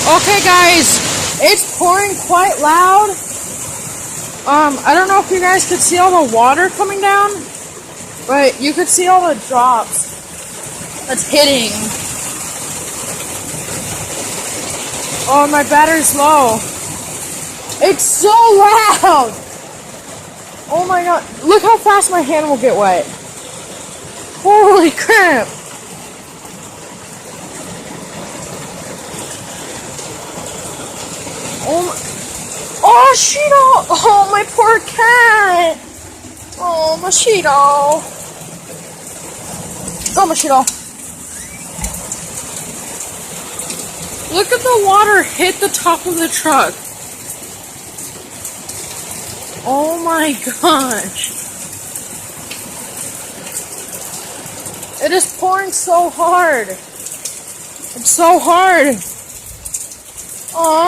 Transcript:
Okay, guys, it's pouring quite loud. I don't know if you guys could see all the water coming down, but you could see all the drops that's hitting. Oh, my battery's low. It's so loud. Oh my god, look how fast my hand will get wet. Holy crap. Oh, Cheeto! Oh, my poor cat! Oh, my Cheeto! Oh, my Cheeto! Look at the water hit the top of the truck. Oh my gosh. It is pouring so hard. It's so hard. Aww.